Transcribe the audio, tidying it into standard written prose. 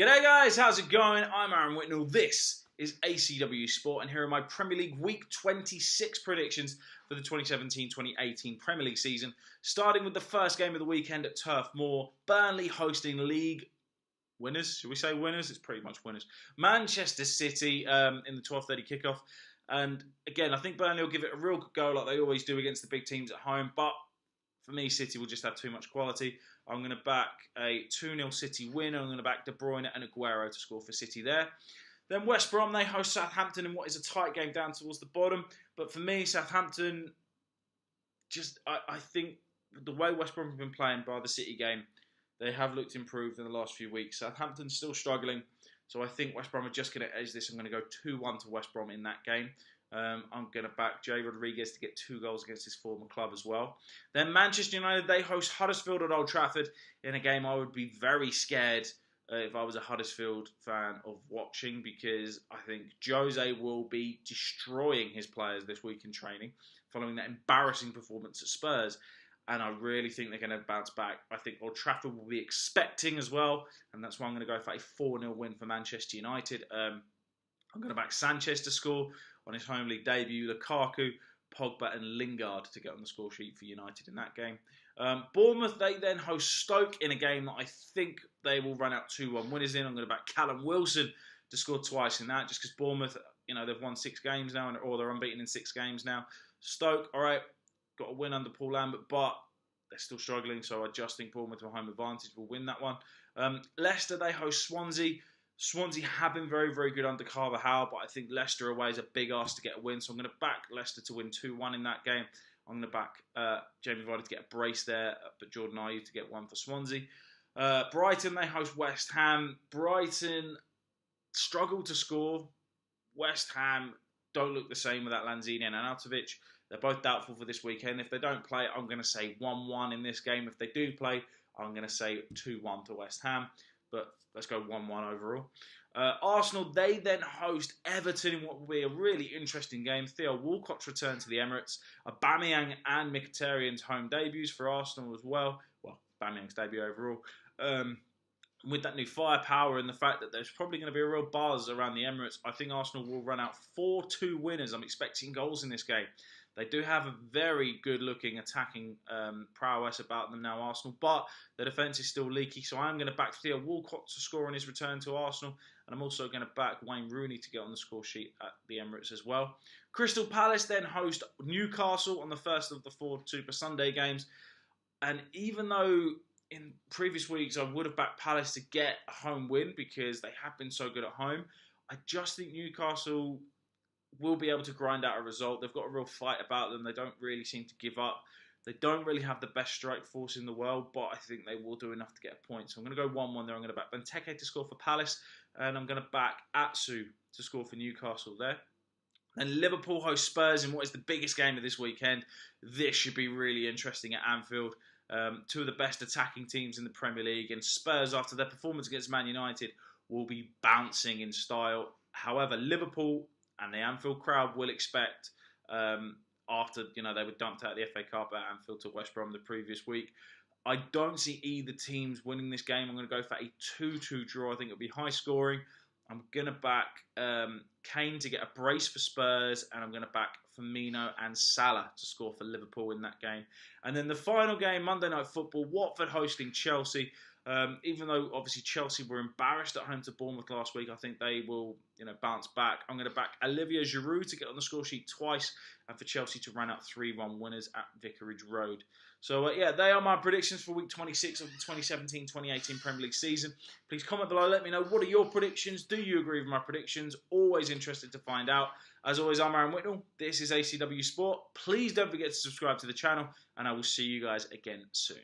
G'day guys, how's it going? I'm Aaron Whitnall. This is ACWSport, and here are my Premier League Week 26 predictions for the 2017-2018 Premier League season. Starting with the first game of the weekend at Turf Moor, Burnley hosting league winners. Should we say winners? It's pretty much winners. Manchester City in the 12:30 kickoff. And again, I think Burnley will give it a real good go like they always do against the big teams at home, but for me, City will just have too much quality. I'm going to back a 2-0 City win. I'm going to back De Bruyne and Aguero to score for City there. Then West Brom, they host Southampton in what is a tight game down towards the bottom. But for me, Southampton, I think the way West Brom have been playing by the City game, they have looked improved in the last few weeks. Southampton's still struggling. So I think West Brom are just going to edge this. I'm going to go 2-1 to West Brom in that game. I'm going to back Jay Rodriguez to get 2 goals against his former club as well. Then Manchester United, they host Huddersfield at Old Trafford in a game I would be very scared if I was a Huddersfield fan of watching, because I think Jose will be destroying his players this week in training following that embarrassing performance at Spurs. And I really think they're going to bounce back. I think Old Trafford will be expecting as well, and that's why I'm going to go for a 4-0 win for Manchester United. I'm going to back Sanchez to score on his home league debut, Lukaku, Pogba and Lingard to get on the score sheet for United in that game. Bournemouth, they then host Stoke in a game that I think they will run out 2-1 winners in. I'm going to back Callum Wilson to score twice in that, just because Bournemouth, they've won 6 games now, or they're unbeaten in 6 games now. Stoke, all right, got a win under Paul Lambert, but they're still struggling, so I just think Bournemouth with home advantage will win that one. Leicester, they host Swansea. Swansea have been very, very good under Carvajal, but I think Leicester away is a big ask to get a win, so I'm going to back Leicester to win 2-1 in that game. I'm going to back Jamie Vardy to get a brace there, but Jordan Ayew to get 1 for Swansea. Brighton, they host West Ham. Brighton struggle to score. West Ham don't look the same without Lanzini and Arnautovic. They're both doubtful for this weekend. If they don't play, I'm going to say 1-1 in this game. If they do play, I'm going to say 2-1 to West Ham. But let's go 1-1 overall. Arsenal, they then host Everton in what will be a really interesting game. Theo Walcott's return to the Emirates. Aubameyang and Mkhitaryan's home debuts for Arsenal as well. Well, Aubameyang's debut overall. With that new firepower and the fact that there's probably going to be a real buzz around the Emirates, I think Arsenal will run out 4-2 winners. I'm expecting goals in this game. They do have a very good-looking attacking prowess about them now, Arsenal, but the defence is still leaky, so I'm going to back Theo Walcott to score on his return to Arsenal, and I'm also going to back Wayne Rooney to get on the score sheet at the Emirates as well. Crystal Palace then host Newcastle on the first of the 4 Super Sunday games, and even though in previous weeks I would have backed Palace to get a home win because they have been so good at home, I just think Newcastle will be able to grind out a result. They've got a real fight about them. They don't really seem to give up. They don't really have the best strike force in the world, but I think they will do enough to get a point. So I'm going to go 1-1 there. I'm going to back Benteke to score for Palace, and I'm going to back Atsu to score for Newcastle there. And Liverpool host Spurs in what is the biggest game of this weekend. This should be really interesting at Anfield. 2 of the best attacking teams in the Premier League, and Spurs, after their performance against Man United, will be bouncing in style. However, Liverpool and the Anfield crowd will expect, after they were dumped out of the FA Cup at Anfield to West Brom the previous week, I don't see either teams winning this game. I'm going to go for a 2-2 draw. I think it'll be high scoring. I'm going to back Kane to get a brace for Spurs, and I'm going to back Firmino and Salah to score for Liverpool in that game. And then the final game, Monday Night Football, Watford hosting Chelsea. Even though obviously Chelsea were embarrassed at home to Bournemouth last week, I think they will bounce back. I'm going to back Olivier Giroud to get on the score sheet twice, and for Chelsea to run out 3-1 winners at Vicarage Road. So they are my predictions for week 26 of the 2017-2018 Premier League season. Please comment below, let me know what are your predictions. Do you agree with my predictions? Always interested to find out. As always, I'm Aaron Whitnall. This is ACW Sport. Please don't forget to subscribe to the channel, and I will see you guys again soon.